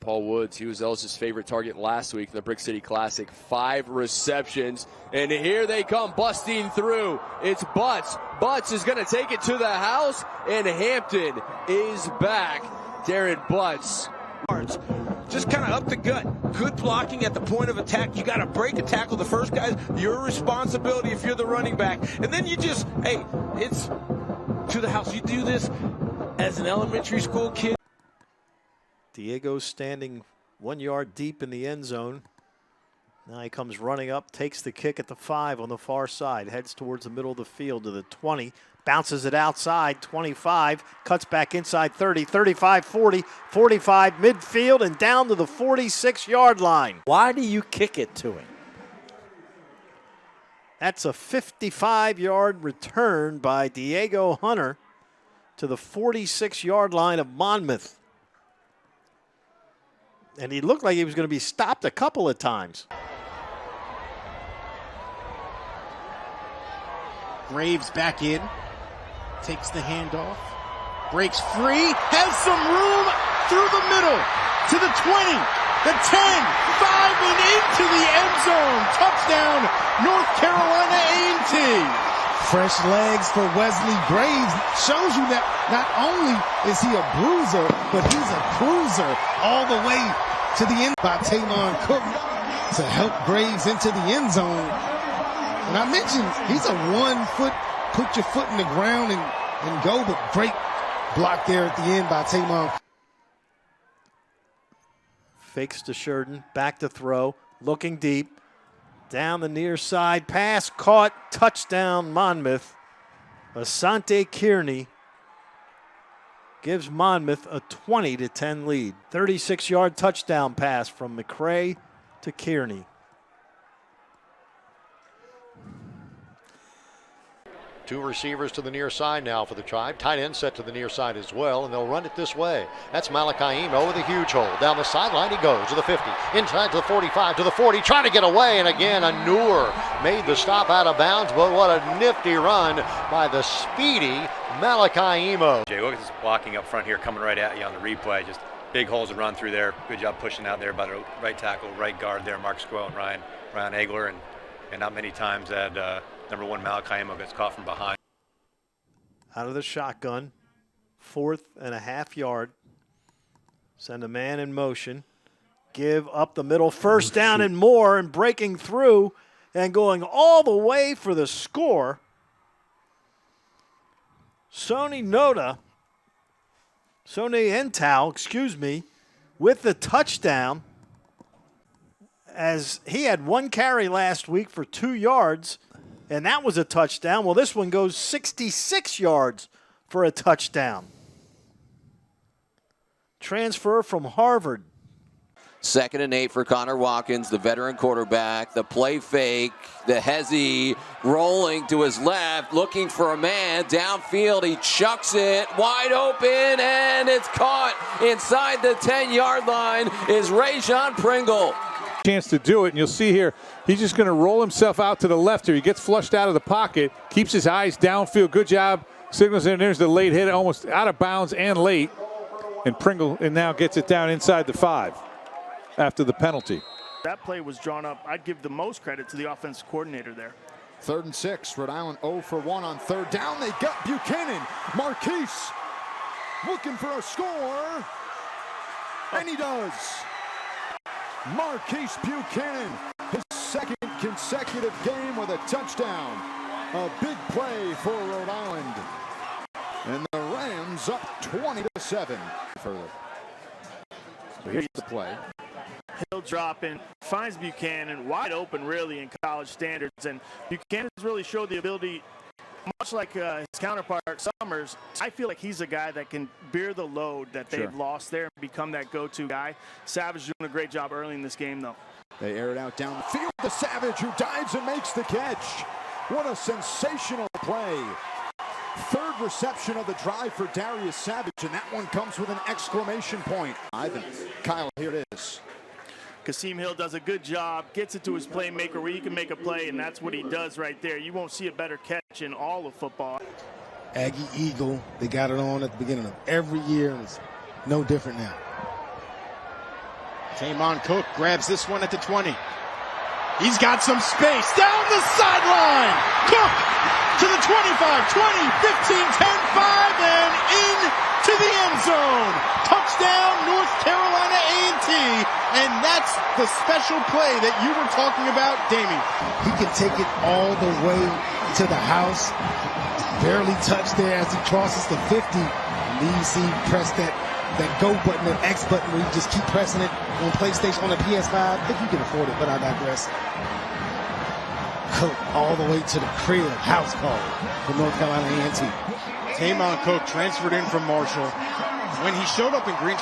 Paul Woods, he was Ellis' favorite target last week in the Brick City Classic. 5 receptions, and here they come busting through. It's Butts. Butts is going to take it to the house, and Hampton is back. Darren Butts. Just kind of up the gut. Good blocking at the point of attack. You got to break a tackle. The first guy, your responsibility if you're the running back. And then you just, hey, it's to the house. You do this as an elementary school kid. Diego standing 1 yard deep in the end zone. Now he comes running up, takes the kick at the 5 on the far side, heads towards the middle of the field to the 20, bounces it outside, 25, cuts back inside 30, 35, 40, 45, midfield, and down to the 46-yard line. Why do you kick it to him? That's a 55-yard return by Diego Hunter to the 46-yard line of Monmouth. And he looked like he was going to be stopped a couple of times. Graves back in, takes the handoff, breaks free, has some room through the middle to the 20, the 10, 5 and into the end zone. Touchdown, North Carolina A&T. Fresh legs for Wesley Graves shows you that not only is he a bruiser, but he's a cruiser all the way to the end by Tavon Cook to help Graves into the end zone. And I mentioned he's a 1 foot, put your foot in the ground and go, but great block there at the end by Tavon. Fakes to Sheridan, back to throw, looking deep. Down the near side, pass caught, touchdown Monmouth. Asante Kearney gives Monmouth a 20-10 lead. 36-yard touchdown pass from McCray to Kearney. Two receivers to the near side now for the Tribe. Tight end set to the near side as well, and they'll run it this way. That's Malachi Emo with a huge hole. Down the sideline he goes to the 50, inside to the 45, to the 40, trying to get away, and again, Anur made the stop out of bounds, but what a nifty run by the speedy Malachi Emo. Jay, look at this blocking up front here, coming right at you on the replay. Just big holes to run through there. Good job pushing out there by the right tackle, right guard there, Mark Squell and Ryan Egler, and not many times that number 1 Malachi Emo gets caught from behind. Out of the shotgun, 4th and a half yard. Send a man in motion. Give up the middle, first down and more, and breaking through and going all the way for the score. Sony Entau, with the touchdown, as he had 1 carry last week for 2 yards, and that was a touchdown. Well, this one goes 66 yards for a touchdown. Transfer from Harvard. 2nd and 8 for Connor Watkins, the veteran quarterback. The play fake, the hezzy rolling to his left, looking for a man. Downfield, he chucks it wide open, and it's caught inside the 10-yard line is Rajon Pringle. Chance to do it, and you'll see here, he's just going to roll himself out to the left here. He gets flushed out of the pocket, keeps his eyes downfield. Good job. Signals in. There's the late hit, almost out of bounds and late. And Pringle now gets it down inside the 5 after the penalty. That play was drawn up. I'd give the most credit to the offensive coordinator there. 3rd and 6. Rhode Island 0 for 1 on 3rd down. They got Buchanan. Marquise looking for a score. And he does. Marquise Buchanan, his 2nd consecutive game with a touchdown. A big play for Rhode Island. And the Rams up 20-7. Further. So here's the play. Hill dropping, finds Buchanan wide open really in college standards. And Buchanan's really showed the ability, much like his counterpart Summers. I feel like he's a guy that can bear the load that they've lost there and become that go-to guy. Savage doing a great job early in this game, though. They air it out down the field to Savage, who dives and makes the catch. What a sensational play. 3rd reception of the drive for Darius Savage, and that one comes with an exclamation point. Ivan, Kyle, here it is. Kasim Hill does a good job, gets it to his playmaker where he can make a play, and that's what he does right there. You won't see a better catch in all of football. Aggie Eagle, they got it on at the beginning of every year, and it's no different now. Tamon Cook grabs this one at the 20. He's got some space down the sideline. Cook to the 25, 20, 15, 10, 5, and into the end zone. Touchdown, North Carolina A&T, and that's the special play that you were talking about, Damien. He can take it all the way to the house. Barely touched there as he crosses the 50. And then you see press that go button, that X button, where you just keep pressing it on PlayStation, on the PS5, if you can afford it, but I digress. Cook all the way to the crib, house call for North Carolina A&T. Tamon Cook transferred in from Marshall. When he showed up in Greensboro,